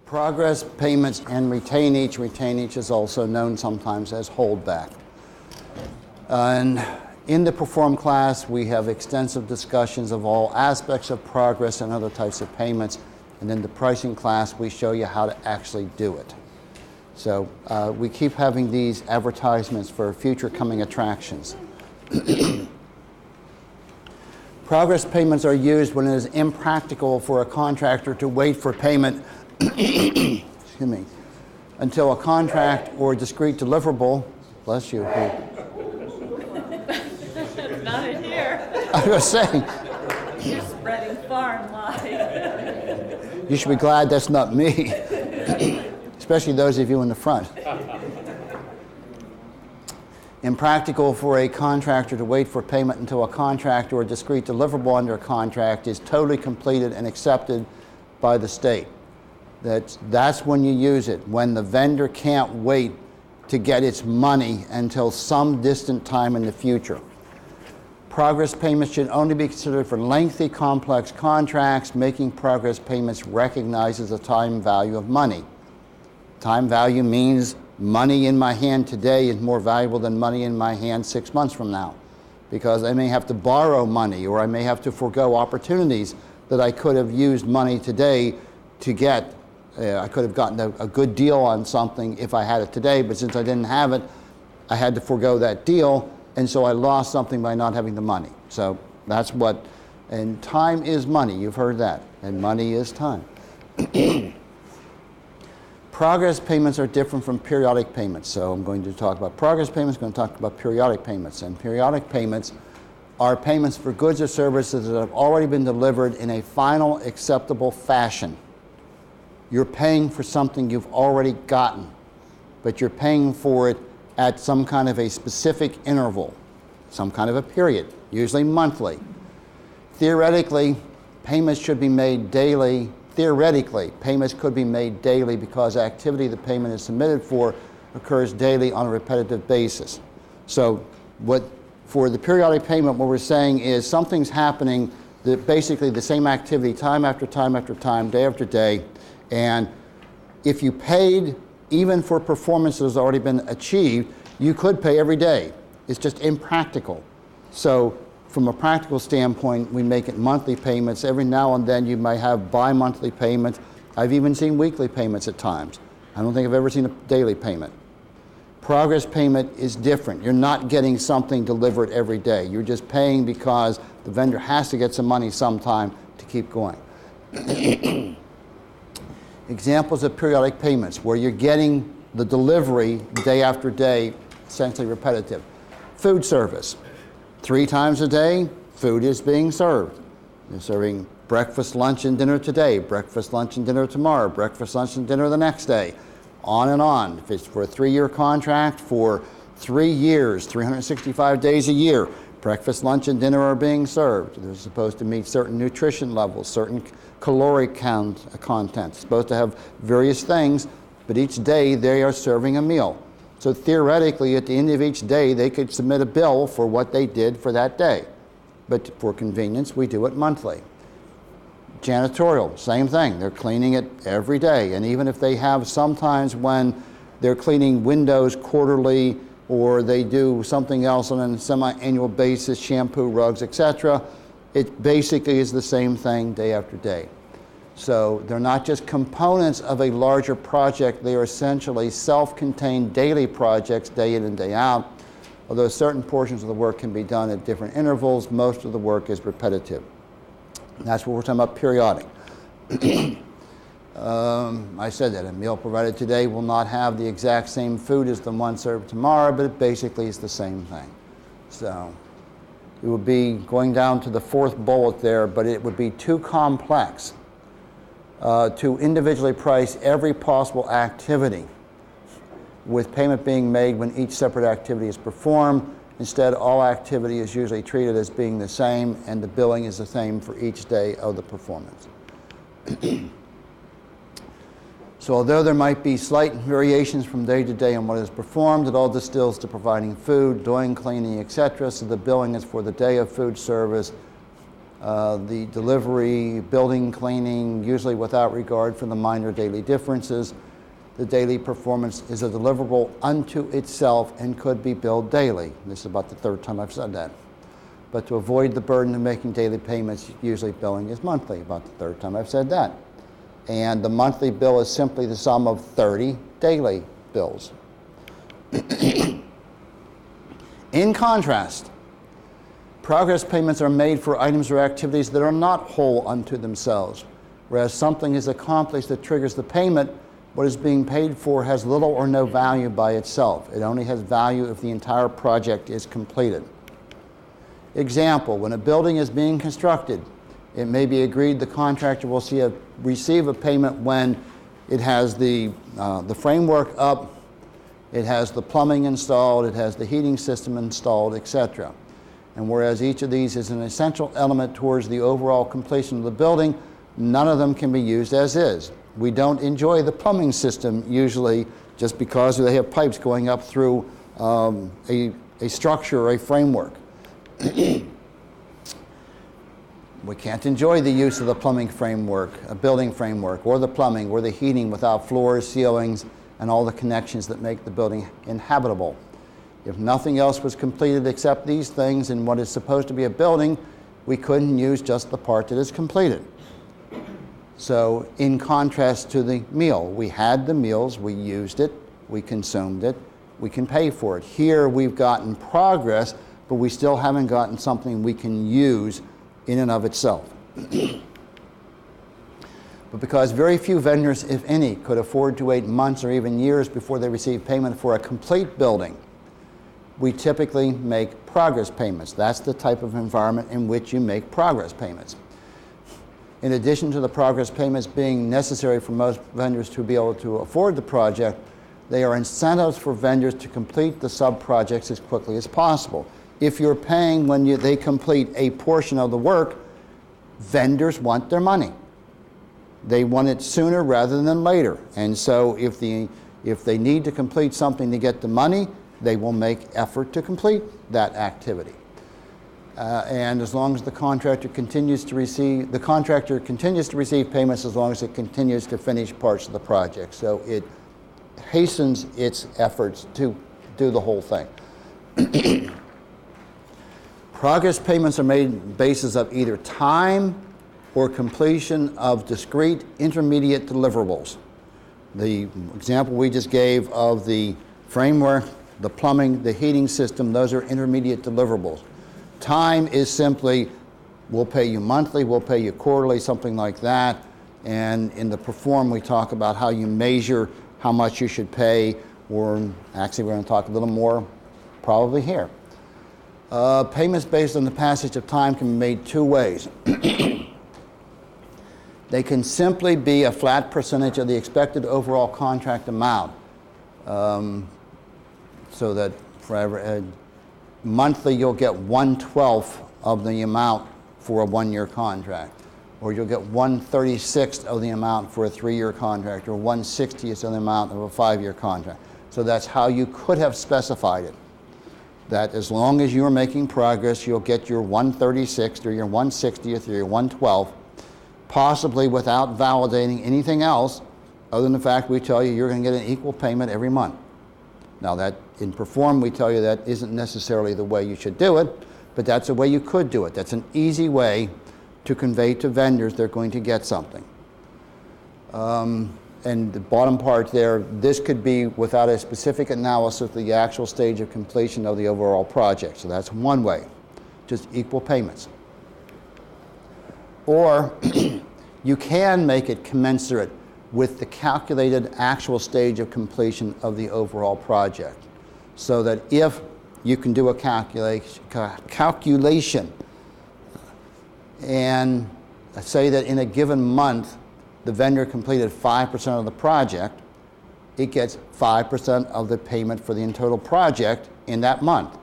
Progress payments and retain each. Retain each is also known sometimes as holdback. And in the Perform class, we have extensive discussions of all aspects of progress and other types of payments. And in the pricing class, we show you how to actually do it. So we keep having these advertisements for future coming attractions. Progress payments are used when it is impractical for a contractor to wait for payment excuse me, until a contract or discrete deliverable, bless you. Not in here. I was saying. You're spreading far and wide. You should be glad that's not me, especially those of you in the front. Impractical for a contractor to wait for payment until a contract or a discrete deliverable under a contract is totally completed and accepted by the state. That's when you use it, when the vendor can't wait to get its money until some distant time in the future. Progress payments should only be considered for lengthy, complex contracts. Making progress payments recognizes the time value of money. Time value means money in my hand today is more valuable than money in my hand 6 months from now, because I may have to borrow money, or I may have to forego opportunities that I could have used money today to get. I could have gotten a good deal on something if I had it today, but since I didn't have it, I had to forego that deal, and so I lost something by not having the money. So that's what, and time is money, you've heard that, and money is time. Progress payments are different from periodic payments, so I'm going to talk about progress payments, I'm going to talk about periodic payments, and periodic payments are payments for goods or services that have already been delivered in a final acceptable fashion. You're paying for something you've already gotten, but you're paying for it at some kind of a specific interval, some kind of a period, usually monthly. Theoretically, payments should be made daily. Theoretically, payments could be made daily because activity the payment is submitted for occurs daily on a repetitive basis. So for the periodic payment, what we're saying is something's happening, that basically the same activity time after time after time, day after day. And if you paid, even for performance that has already been achieved, you could pay every day. It's just impractical. So from a practical standpoint, we make it monthly payments. Every now and then you might have bi-monthly payments. I've even seen weekly payments at times. I don't think I've ever seen a daily payment. Progress payment is different. You're not getting something delivered every day. You're just paying because the vendor has to get some money sometime to keep going. Examples of periodic payments where you're getting the delivery day after day, essentially repetitive. Food service. 3 times a day, food is being served. You're serving breakfast, lunch, and dinner today, breakfast, lunch, and dinner tomorrow, breakfast, lunch, and dinner the next day, on and on. If it's for a 3-year contract, for 3 years, 365 days a year, breakfast, lunch, and dinner are being served. They're supposed to meet certain nutrition levels, certain caloric content. It's supposed to have various things, but each day they are serving a meal. So theoretically, at the end of each day, they could submit a bill for what they did for that day. But for convenience, we do it monthly. Janitorial, same thing. They're cleaning it every day. And even if they have sometimes when they're cleaning windows quarterly, or they do something else on a semi-annual basis, shampoo, rugs, etc., it basically is the same thing day after day. So they're not just components of a larger project, they are essentially self-contained daily projects day in and day out. Although certain portions of the work can be done at different intervals, most of the work is repetitive. And that's what we're talking about periodic. I said that a meal provided today will not have the exact same food as the one served tomorrow, but it basically is the same thing. So it would be going down to the 4th bullet there, but it would be too complex to individually price every possible activity, with payment being made when each separate activity is performed. Instead, all activity is usually treated as being the same, and the billing is the same for each day of the performance. So although there might be slight variations from day to day on what is performed, it all distills to providing food, doing cleaning, etc. So the billing is for the day of food service The delivery, building, cleaning, usually without regard for the minor daily differences. The daily performance is a deliverable unto itself and could be billed daily. This is about the third time I've said that. But to avoid the burden of making daily payments, usually billing is monthly, about the third time I've said that. And the monthly bill is simply the sum of 30 daily bills. In contrast, progress payments are made for items or activities that are not whole unto themselves. Whereas something is accomplished that triggers the payment, what is being paid for has little or no value by itself. It only has value if the entire project is completed. Example, when a building is being constructed, it may be agreed the contractor will receive a payment when it has the framework up, it has the plumbing installed, it has the heating system installed, etc. And whereas each of these is an essential element towards the overall completion of the building, none of them can be used as is. We don't enjoy the plumbing system usually just because they have pipes going up through a structure or a framework. We can't enjoy the use of the plumbing framework, a building framework, or the plumbing, or the heating without floors, ceilings, and all the connections that make the building inhabitable. If nothing else was completed except these things in what is supposed to be a building, we couldn't use just the part that is completed. So in contrast to the meal, we had the meals, we used it, we consumed it, we can pay for it. Here we've gotten progress, but we still haven't gotten something we can use in and of itself. But because very few vendors, if any, could afford to wait months or even years before they receive payment for a complete building, we typically make progress payments. That's the type of environment in which you make progress payments. In addition to the progress payments being necessary for most vendors to be able to afford the project, they are incentives for vendors to complete the sub-projects as quickly as possible. If you're paying when they complete a portion of the work, vendors want their money. They want it sooner rather than later. And so if they need to complete something to get the money, they will make effort to complete that activity. And as long as the contractor continues to receive payments as long as it continues to finish parts of the project. So it hastens its efforts to do the whole thing. Progress payments are made on the basis of either time or completion of discrete intermediate deliverables. The example we just gave of the framework, the plumbing, the heating system, those are intermediate deliverables. Time is simply, we'll pay you monthly, we'll pay you quarterly, something like that. And in the perform, we talk about how you measure how much you should pay, or actually we're going to talk a little more probably here. Payments based on the passage of time can be made two ways. They can simply be a flat percentage of the expected overall contract amount. So that for monthly you'll get 1/12 of the amount for a 1-year contract, or you'll get 1/36 of the amount for a 3-year contract, or 1/60th of the amount of a 5-year contract. So that's how you could have specified it. That as long as you're making progress, you'll get your 1/36th or your 1/60th or your 1/12th, possibly without validating anything else other than the fact we tell you you're going to get an equal payment every month. Now that in perform we tell you that isn't necessarily the way you should do it, but that's a way you could do it. That's an easy way to convey to vendors they're going to get something. And the bottom part there, this could be without a specific analysis of the actual stage of completion of the overall project. So that's one way, just equal payments. Or you can make it commensurate with the calculated actual stage of completion of the overall project. So that if you can do a calculation and say that in a given month the vendor completed 5% of the project, it gets 5% of the payment for the total project in that month.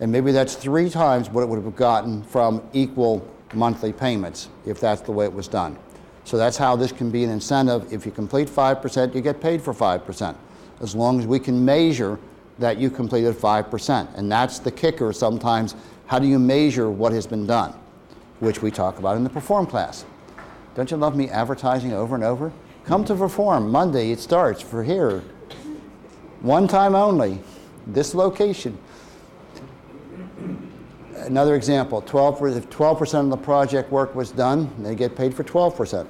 And maybe that's 3 times what it would have gotten from equal monthly payments if that's the way it was done. So that's how this can be an incentive. If you complete 5%, you get paid for 5%, as long as we can measure that you completed 5%. And that's the kicker sometimes. How do you measure what has been done? which we talk about in the Perform class. Don't you love me advertising over and over? Come to Perform, Monday it starts for here. One time only, this location. Another example, if 12% of the project work was done, they get paid for 12%.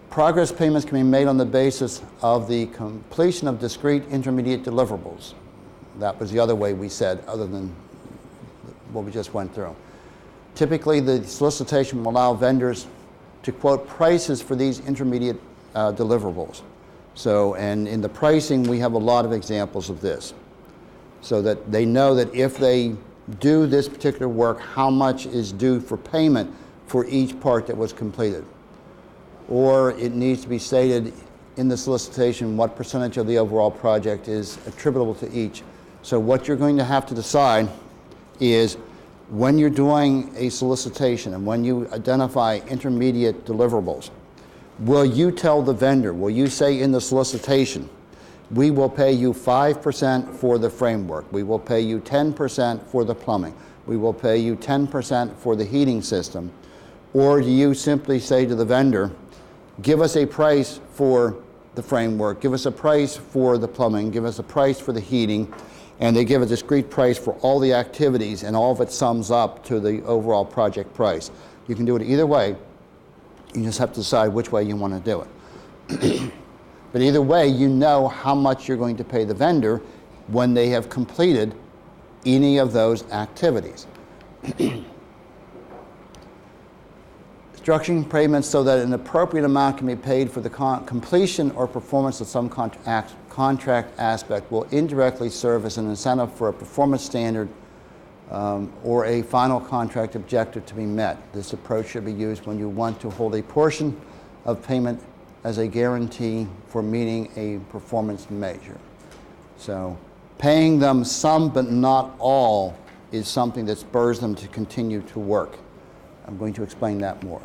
Progress payments can be made on the basis of the completion of discrete intermediate deliverables. That was the other way we said, other than what we just went through. Typically, the solicitation will allow vendors to quote prices for these intermediate deliverables. So, and in the pricing, we have a lot of examples of this, so that they know that if they do this particular work, how much is due for payment for each part that was completed. Or it needs to be stated in the solicitation what percentage of the overall project is attributable to each. So what you're going to have to decide is, when you're doing a solicitation and when you identify intermediate deliverables, will you tell the vendor, will you say in the solicitation, we will pay you 5% for the framework, we will pay you 10% for the plumbing, we will pay you 10% for the heating system? Or do you simply say to the vendor, give us a price for the framework, give us a price for the plumbing, give us a price for the heating, and they give a discrete price for all the activities, and all of it sums up to the overall project price. You can do it either way. You just have to decide which way you want to do it. But either way, you know how much you're going to pay the vendor when they have completed any of those activities. Structuring payments so that an appropriate amount can be paid for the completion or performance of some contract aspect will indirectly serve as an incentive for a performance standard or a final contract objective to be met. This approach should be used when you want to hold a portion of payment as a guarantee for meeting a performance measure. So paying them some but not all is something that spurs them to continue to work. I'm going to explain that more.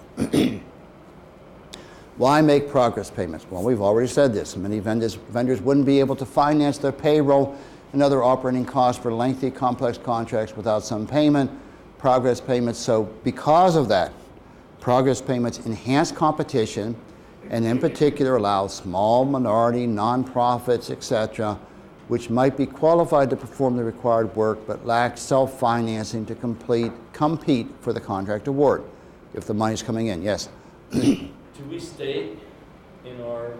Why make progress payments? Well, we've already said this. Many vendors wouldn't be able to finance their payroll and other operating costs for lengthy, complex contracts without some payment. Progress payments, so because of that, progress payments enhance competition and in particular allow small minority, nonprofits, etc., which might be qualified to perform the required work but lack self-financing to compete for the contract award if the money's coming in. Yes? Do we state in our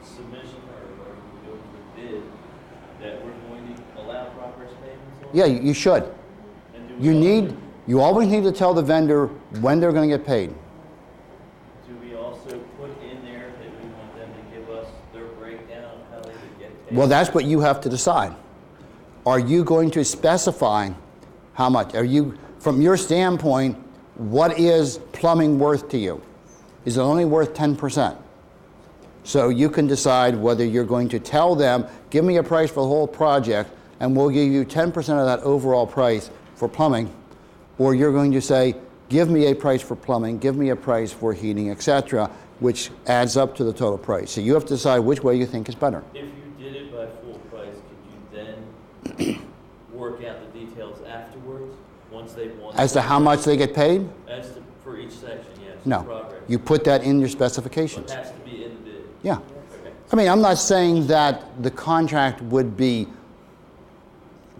submission or bid that we're going to allow progress payments on? Yeah, you should. And You always need to tell the vendor when they're going to get paid. Do we also put in there that we want them to give us their breakdown of how they would get paid? Well, that's what you have to decide. Are you going to specify how much? Are you, from your standpoint, what is plumbing worth to you? Is it only worth 10%? So you can decide whether you're going to tell them, give me a price for the whole project, and we'll give you 10% of that overall price for plumbing, or you're going to say, give me a price for plumbing, give me a price for heating, etc., which adds up to the total price. So you have to decide which way you think is better. If you did it by full price, could you then work out the details afterwards, once they've won? As to how much they get paid? As to, for each section, yes. No. Progress. You put that in your So specifications. it has to be in the bid. Yeah. Okay. I mean, I'm not saying that the contract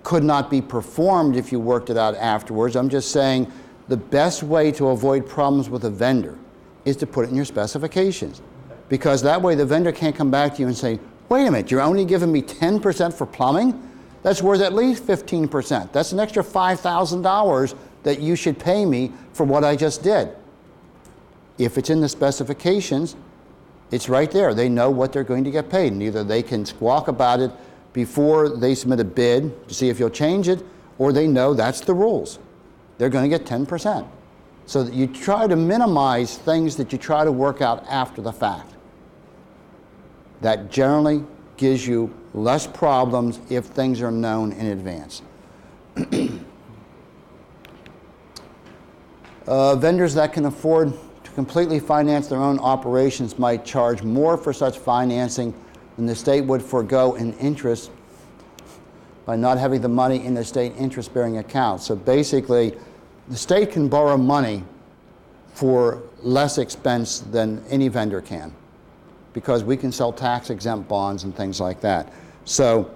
could not be performed if you worked it out afterwards. I'm just saying the best way to avoid problems with a vendor is to put it in your specifications. Because that way the vendor can't come back to you and say, wait a minute, you're only giving me 10% for plumbing? That's worth at least 15%. That's an extra $5,000 that you should pay me for what I just did. If it's in the specifications, it's right there. They know what they're going to get paid. And either they can squawk about it before they submit a bid to see if you'll change it, or they know that's the rules. They're going to get 10%. So that you try to minimize things that you try to work out after the fact. That generally gives you less problems if things are known in advance. Vendors that can afford to completely finance their own operations might charge more for such financing than the state would forego in interest by not having the money in the state interest-bearing account. So basically, the state can borrow money for less expense than any vendor can, because we can sell tax-exempt bonds and things like that. So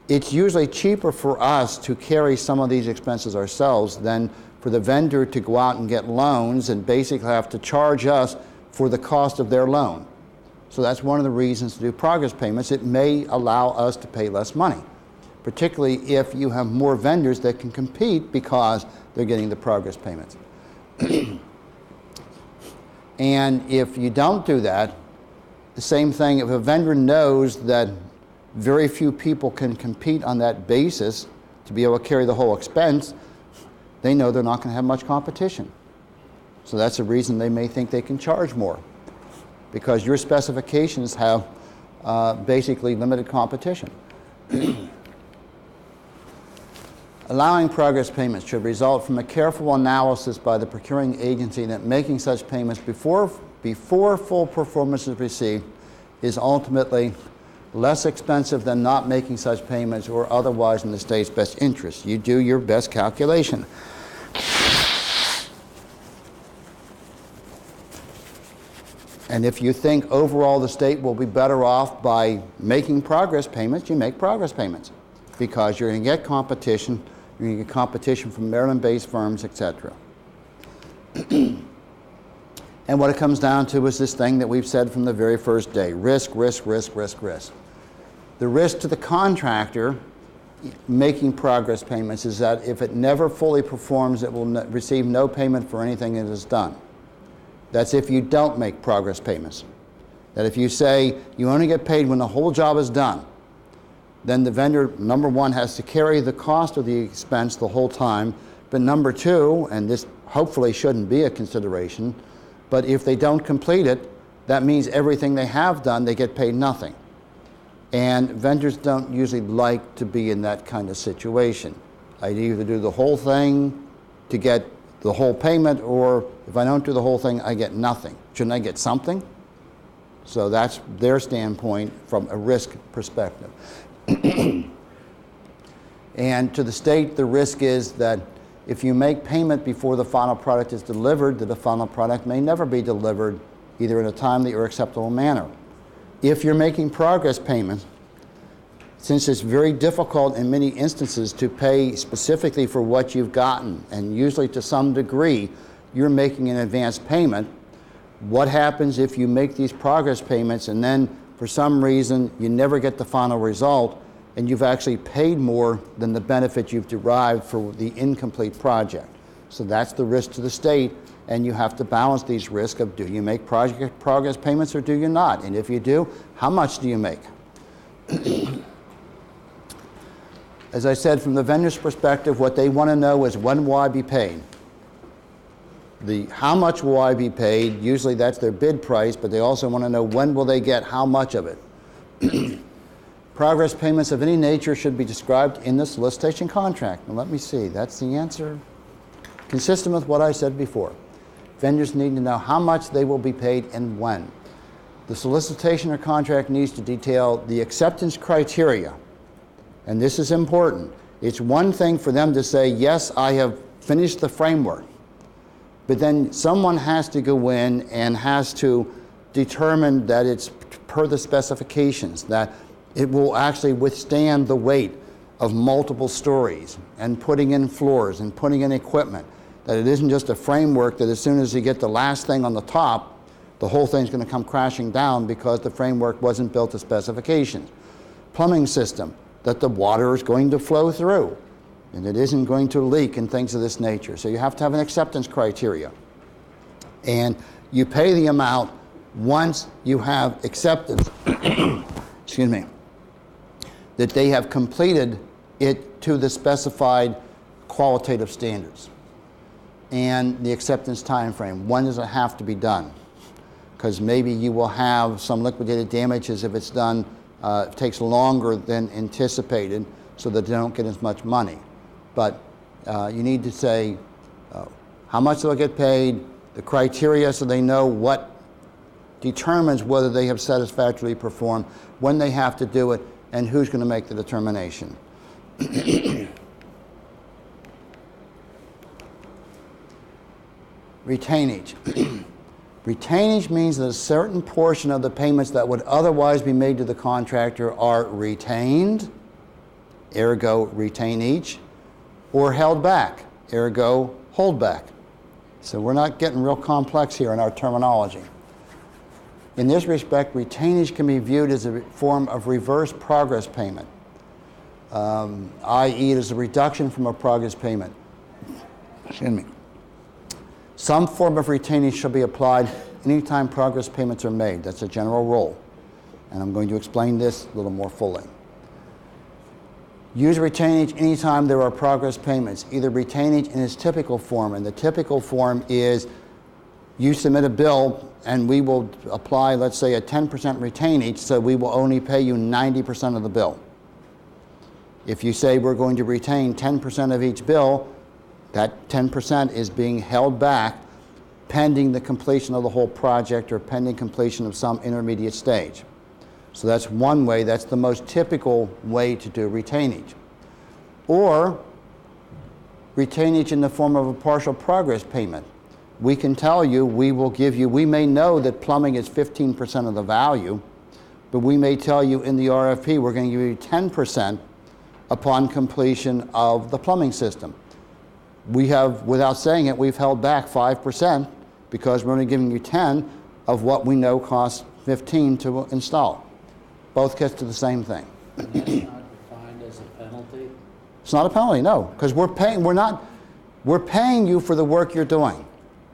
it's usually cheaper for us to carry some of these expenses ourselves than for the vendor to go out and get loans and basically have to charge us for the cost of their loan. So that's one of the reasons to do progress payments. It may allow us to pay less money, particularly if you have more vendors that can compete because they're getting the progress payments. And if you don't do that, the same thing, if a vendor knows that very few people can compete on that basis to be able to carry the whole expense, they know they're not going to have much competition. So that's the reason they may think they can charge more, because your specifications have basically limited competition. Allowing progress payments should result from a careful analysis by the procuring agency that making such payments before full performance is received is ultimately less expensive than not making such payments or otherwise in the state's best interest. You do your best calculation. And if you think overall the state will be better off by making progress payments, you make progress payments, because you're going to get competition. You're going to get competition from Maryland-based firms, etc. And what it comes down to is this thing that we've said from the very first day: risk, risk, risk, risk, risk. The risk to the contractor making progress payments is that if it never fully performs, it will receive no payment for anything it has done. That's if you don't make progress payments. That if you say you only get paid when the whole job is done, then the vendor, number one, has to carry the cost of the expense the whole time. But number two, and this hopefully shouldn't be a consideration, but if they don't complete it, that means everything they have done, they get paid nothing. And vendors don't usually like to be in that kind of situation. I'd either do the whole thing to get the whole payment, or if I don't do the whole thing, I get nothing. Shouldn't I get something? So that's their standpoint from a risk perspective. And to the state, the risk is that if you make payment before the final product is delivered, that the final product may never be delivered either in a timely or acceptable manner. If you're making progress payments, since it's very difficult in many instances to pay specifically for what you've gotten, and usually to some degree you're making an advance payment, what happens if you make these progress payments and then for some reason you never get the final result and you've actually paid more than the benefit you've derived for the incomplete project? So that's the risk to the state, and you have to balance these risks of, do you make progress payments or do you not? And if you do, how much do you make? As I said, from the vendor's perspective, what they want to know is, when will I be paid? How much will I be paid? Usually that's their bid price, but they also want to know, when will they get how much of it? Progress payments of any nature should be described in the solicitation contract. Now let me see, that's the answer. Consistent with what I said before. Vendors need to know how much they will be paid and when. The solicitation or contract needs to detail the acceptance criteria. And this is important. It's one thing for them to say, yes, I have finished the framework. But then someone has to go in and has to determine that it's per the specifications, that it will actually withstand the weight of multiple stories and putting in floors and putting in equipment. That it isn't just a framework that as soon as you get the last thing on the top, the whole thing's going to come crashing down because the framework wasn't built to specifications. Plumbing system, that the water is going to flow through and it isn't going to leak and things of this nature. So you have to have an acceptance criteria. And you pay the amount once you have acceptance, excuse me, that they have completed it to the specified qualitative standards. And the acceptance time frame, when does it have to be done? Because maybe you will have some liquidated damages if it's done, it takes longer than anticipated, so that they don't get as much money. But you need to say how much they'll get paid, the criteria, so they know what determines whether they have satisfactorily performed, when they have to do it, and who's going to make the determination. Retainage. Retainage means that a certain portion of the payments that would otherwise be made to the contractor are retained, ergo retainage, or held back, ergo holdback. So we're not getting real complex here in our terminology. In this respect, retainage can be viewed as a form of reverse progress payment, i.e. it is a reduction from a progress payment. Excuse me. Some form of retainage shall be applied anytime progress payments are made. That's a general rule. And I'm going to explain this a little more fully. Use retainage anytime there are progress payments, either retainage in its typical form, and the typical form is you submit a bill and we will apply, let's say, a 10% retainage, so we will only pay you 90% of the bill. If you say we're going to retain 10% of each bill, that 10% is being held back pending the completion of the whole project or pending completion of some intermediate stage. So that's one way, that's the most typical way to do retainage. Or retainage in the form of a partial progress payment. We can tell you, we will give you, we may know that plumbing is 15% of the value, but we may tell you in the RFP we're going to give you 10% upon completion of the plumbing system. We have, without saying it, we've held back 5% because we're only giving you 10 of what we know costs 15 to install. Both gets to the same thing. That's not defined as a penalty? It's not a penalty, no, because we're paying you for the work you're doing.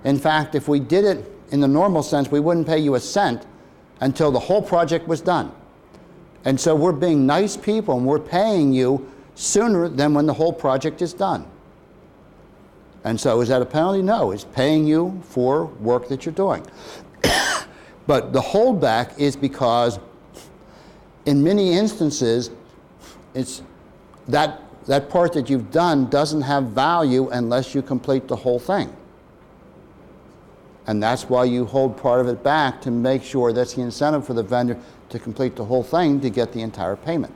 In fact, if we did it in the normal sense, we wouldn't pay you a cent until the whole project was done. And so we're being nice people and we're paying you sooner than when the whole project is done. And so is that a penalty? No, it's paying you for work that you're doing. But the holdback is because in many instances, it's that part that you've done doesn't have value unless you complete the whole thing. And that's why you hold part of it back, to make sure that's the incentive for the vendor to complete the whole thing to get the entire payment.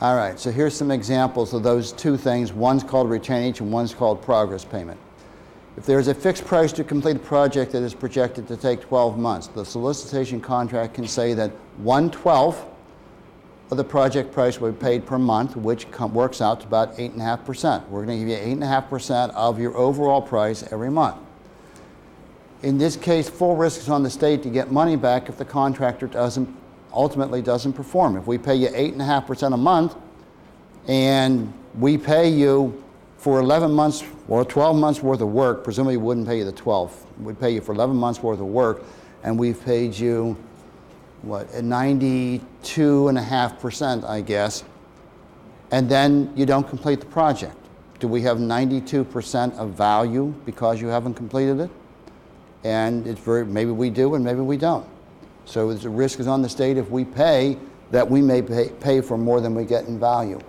All right, so here's some examples of those two things. One's called retainage and one's called progress payment. If there's a fixed price to complete a project that is projected to take 12 months, the solicitation contract can say that 1/12 of the project price will be paid per month, which works out to about 8.5%. We're going to give you 8.5% of your overall price every month. In this case, full risk is on the state to get money back if the contractor ultimately doesn't perform. If we pay you 8.5% a month and we pay you for 11 months or 12 months worth of work, presumably we wouldn't pay you the 12. We'd pay you for 11 months worth of work, and we've paid you, what, 92.5%, I guess, and then you don't complete the project. Do we have 92% of value because you haven't completed it? And it's maybe we do and maybe we don't. So the risk is on the state if we pay that we may pay for more than we get in value.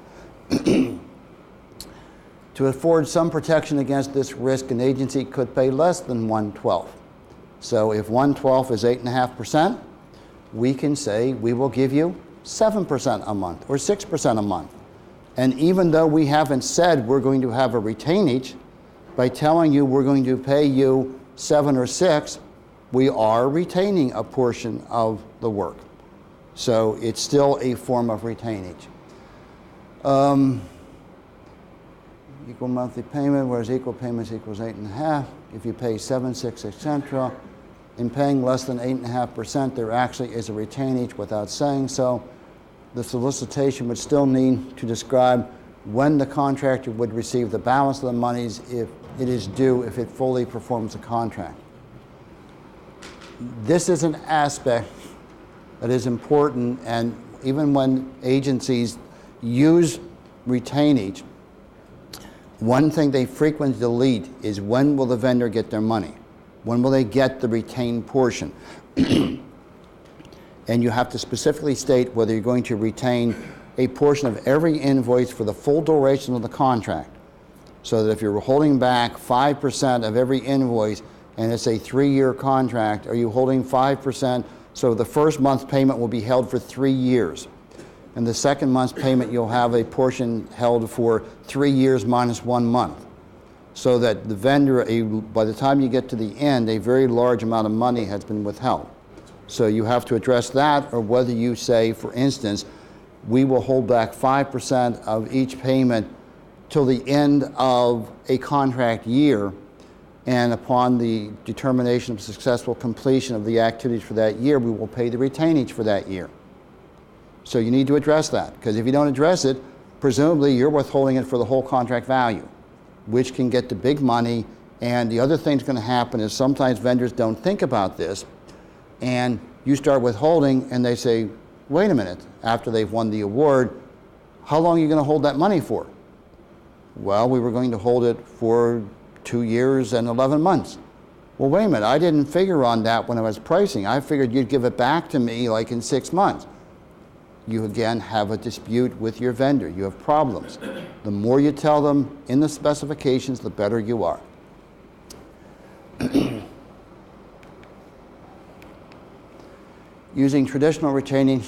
To afford some protection against this risk, an agency could pay less than 1/12. So if 1/12 is 8.5%, we can say we will give you 7% a month or 6% a month. And even though we haven't said we're going to have a retainage, by telling you we're going to pay you 7 or 6, we are retaining a portion of the work. So it's still a form of retainage. Equal monthly payment, whereas equal payments equals 8.5. If you pay 7, 6, etc., in paying less than 8.5%, there actually is a retainage without saying so. The solicitation would still need to describe when the contractor would receive the balance of the monies if it is due, if it fully performs the contract. This is an aspect that is important, and even when agencies use retainage, one thing they frequently delete is when will the vendor get their money? When will they get the retained portion? And you have to specifically state whether you're going to retain a portion of every invoice for the full duration of the contract. So that if you're holding back 5% of every invoice and it's a 3-year contract, are you holding 5%? So the first month's payment will be held for 3 years. and the second month's payment you'll have a portion held for 3 years minus 1 month. So that the vendor, by the time you get to the end, a very large amount of money has been withheld. So you have to address that, or whether you say, for instance, we will hold back 5% of each payment till the end of a contract year, and upon the determination of successful completion of the activities for that year, we will pay the retainage for that year. So you need to address that, because if you don't address it, presumably you're withholding it for the whole contract value, which can get to big money. And the other thing that's going to happen is sometimes vendors don't think about this, and you start withholding, and they say, wait a minute, after they've won the award, how long are you going to hold that money for? Well, we were going to hold it for 2 years and 11 months. Well, wait a minute, I didn't figure on that when I was pricing. I figured you'd give it back to me like in 6 months. You again have a dispute with your vendor. You have problems. The more you tell them in the specifications, the better you are. Using traditional retaining,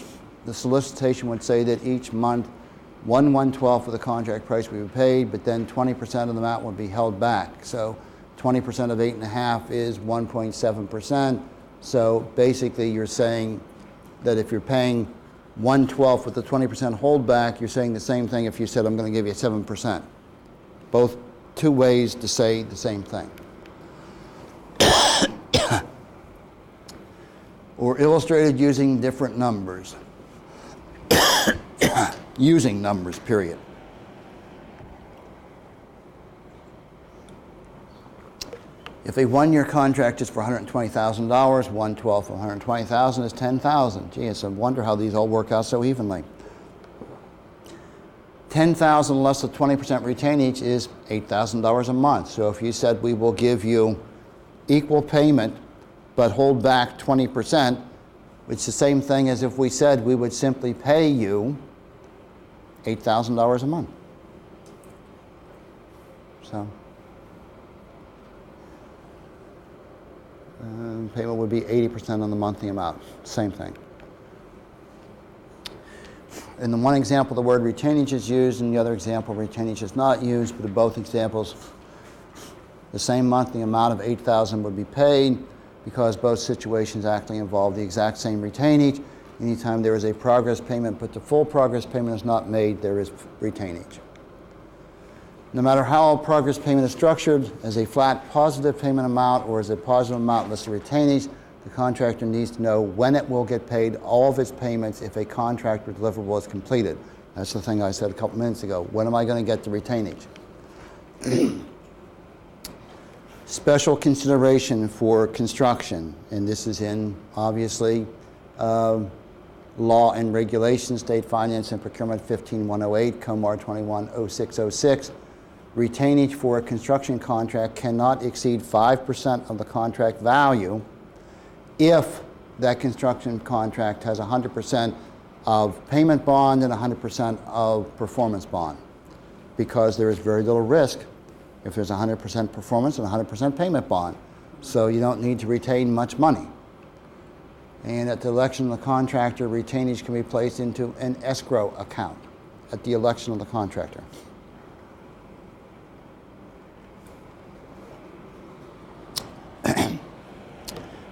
the solicitation would say that each month 1/112 of the contract price would be paid, but then 20% of the amount would be held back. So 20% of 8.5 is 1.7%. So basically you're saying that if you're paying 1/12 with the 20% holdback, you're saying the same thing if you said, I'm going to give you 7%. Both two ways to say the same thing. Or illustrated using different numbers. Using numbers, period. If a 1-year contract is for $120,000, 1/12 of $120,000 is $10,000. Gee, it's a wonder how these all work out so evenly. $10,000 less the 20% retainage is $8,000 a month. So if you said we will give you equal payment but hold back 20%, it's the same thing as if we said we would simply pay you $8,000 a month. So payment would be 80% on the monthly amount. Same thing. In the one example, the word retainage is used. In the other example, retainage is not used. But in both examples, the same monthly amount of $8,000 would be paid, because both situations actually involve the exact same retainage. Anytime there is a progress payment, but the full progress payment is not made, there is retainage. No matter how a progress payment is structured, as a flat positive payment amount or as a positive amount less the retainage, the contractor needs to know when it will get paid all of its payments if a contract or deliverable is completed. That's the thing I said a couple minutes ago. When am I going to get the retainage? Special consideration for construction, and this is in, obviously, law and regulations, State Finance and Procurement 15108, Comar 210606. Retainage for a construction contract cannot exceed 5% of the contract value if that construction contract has 100% of payment bond and 100% of performance bond, because there is very little risk if there's 100% performance and 100% payment bond. So you don't need to retain much money. And at the election of the contractor, retainage can be placed into an escrow account at the election of the contractor.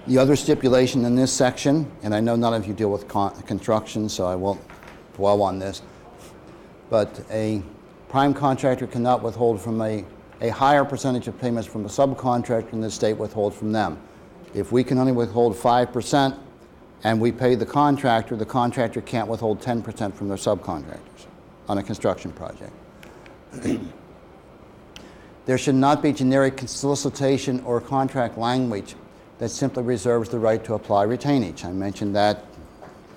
The other stipulation in this section, and I know none of you deal with construction, so I won't dwell on this, but a prime contractor cannot withhold from a higher percentage of payments from a subcontractor than the state withholds from them. If we can only withhold 5% and we pay the contractor can't withhold 10% from their subcontractors on a construction project. There should not be generic solicitation or contract language that simply reserves the right to apply retainage. I mentioned that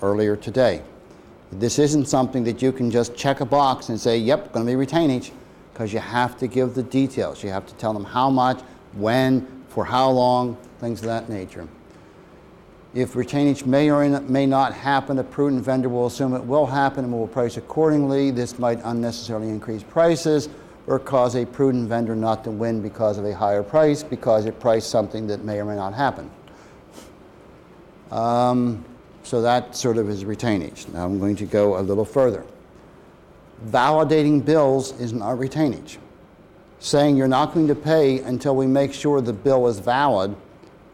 earlier today. This isn't something that you can just check a box and say, yep, going to be retainage, because you have to give the details. You have to tell them how much, when, for how long, things of that nature. If retainage may or may not happen, a prudent vendor will assume it will happen and will price accordingly. This might unnecessarily increase prices or cause a prudent vendor not to win because of a higher price, because it priced something that may or may not happen. So that sort of is retainage. Now I'm going to go a little further. Validating bills is not retainage. Saying you're not going to pay until we make sure the bill is valid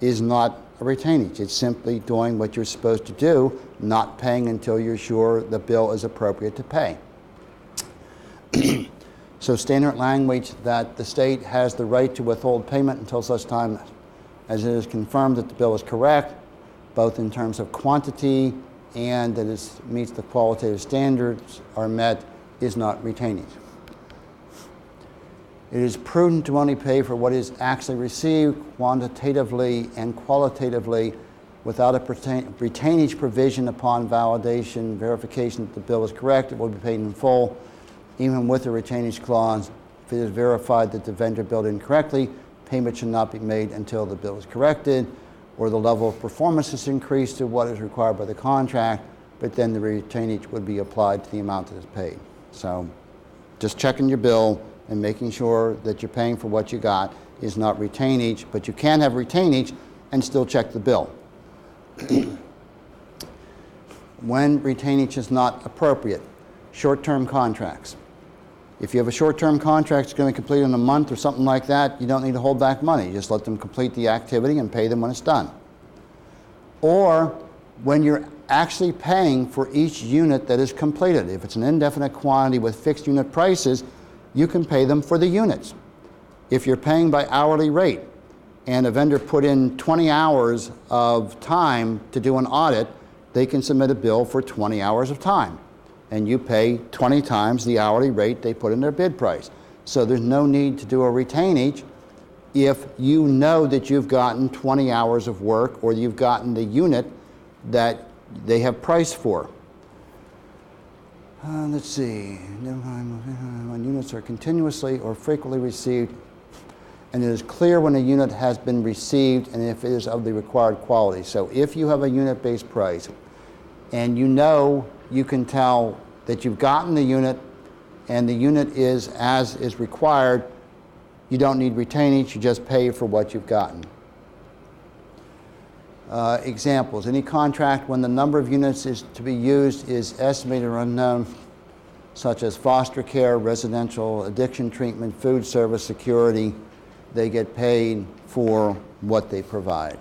is not a retainage. It's simply doing what you're supposed to do, not paying until you're sure the bill is appropriate to pay. So standard language that the state has the right to withhold payment until such time as it is confirmed that the bill is correct, both in terms of quantity and that it meets the qualitative standards are met, is not retainage. It is prudent to only pay for what is actually received quantitatively and qualitatively without a retainage provision upon validation, verification that the bill is correct. It will be paid in full. Even with a retainage clause, if it is verified that the vendor billed incorrectly, payment should not be made until the bill is corrected or the level of performance is increased to what is required by the contract, but then the retainage would be applied to the amount that is paid. So just checking your bill and making sure that you're paying for what you got is not retainage, but you can have retainage and still check the bill. When retainage is not appropriate, short-term contracts. If you have a short-term contract that's going to complete in a month or something like that, you don't need to hold back money. You just let them complete the activity and pay them when it's done. Or when you're actually paying for each unit that is completed. If it's an indefinite quantity with fixed unit prices, you can pay them for the units. If you're paying by hourly rate and a vendor put in 20 hours of time to do an audit, they can submit a bill for 20 hours of time. And you pay 20 times the hourly rate they put in their bid price. So there's no need to do a retainage if you know that you've gotten 20 hours of work or you've gotten the unit that they have priced for. Let's see. When units are continuously or frequently received, and it is clear when a unit has been received and if it is of the required quality. So if you have a unit-based price and you know you can tell that you've gotten the unit and the unit is as is required, you don't need retainage, you just pay for what you've gotten. Examples, any contract when the number of units is to be used is estimated or unknown, such as foster care, residential addiction treatment, food service, security, they get paid for what they provide.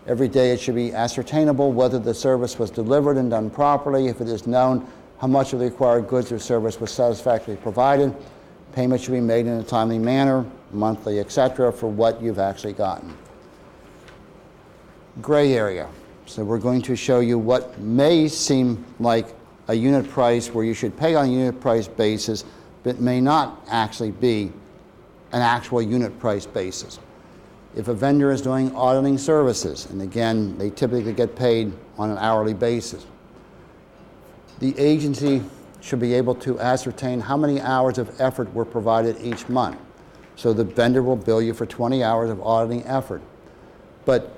Every day it should be ascertainable whether the service was delivered and done properly. If it is known how much of the required goods or service was satisfactorily provided, payment should be made in a timely manner, monthly, etc., for what you've actually gotten. Gray area. So we're going to show you what may seem like a unit price where you should pay on a unit price basis, but may not actually be an actual unit price basis. If a vendor is doing auditing services, and again, they typically get paid on an hourly basis, the agency should be able to ascertain how many hours of effort were provided each month. So the vendor will bill you for 20 hours of auditing effort. But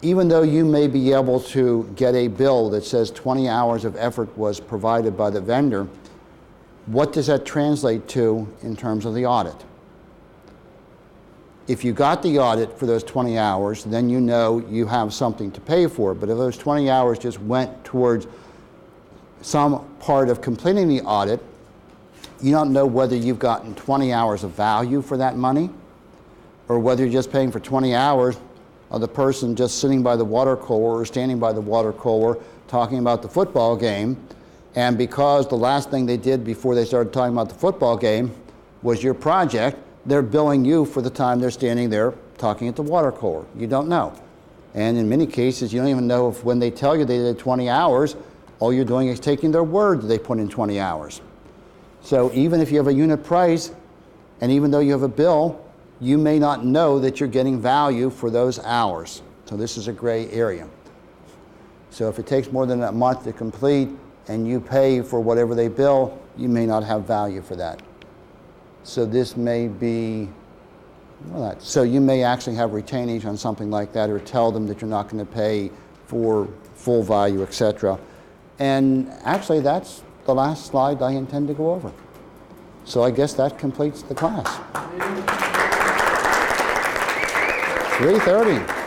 even though you may be able to get a bill that says 20 hours of effort was provided by the vendor, what does that translate to in terms of the audit? If you got the audit for those 20 hours, then you know you have something to pay for. But if those 20 hours just went towards some part of completing the audit, you don't know whether you've gotten 20 hours of value for that money or whether you're just paying for 20 hours of the person just sitting by the water cooler or standing by the water cooler talking about the football game, and because the last thing they did before they started talking about the football game was your project, they're billing you for the time they're standing there talking at the water cooler. You don't know. And in many cases, you don't even know if when they tell you they did 20 hours, all you're doing is taking their word that they put in 20 hours. So even if you have a unit price, and even though you have a bill, you may not know that you're getting value for those hours. So this is a gray area. So if it takes more than a month to complete and you pay for whatever they bill, you may not have value for that. So this may be, well, so you may actually have retainage on something like that, or tell them that you're not going to pay for full value, etc. And actually that's the last slide I intend to go over. So I guess that completes the class. 3:30.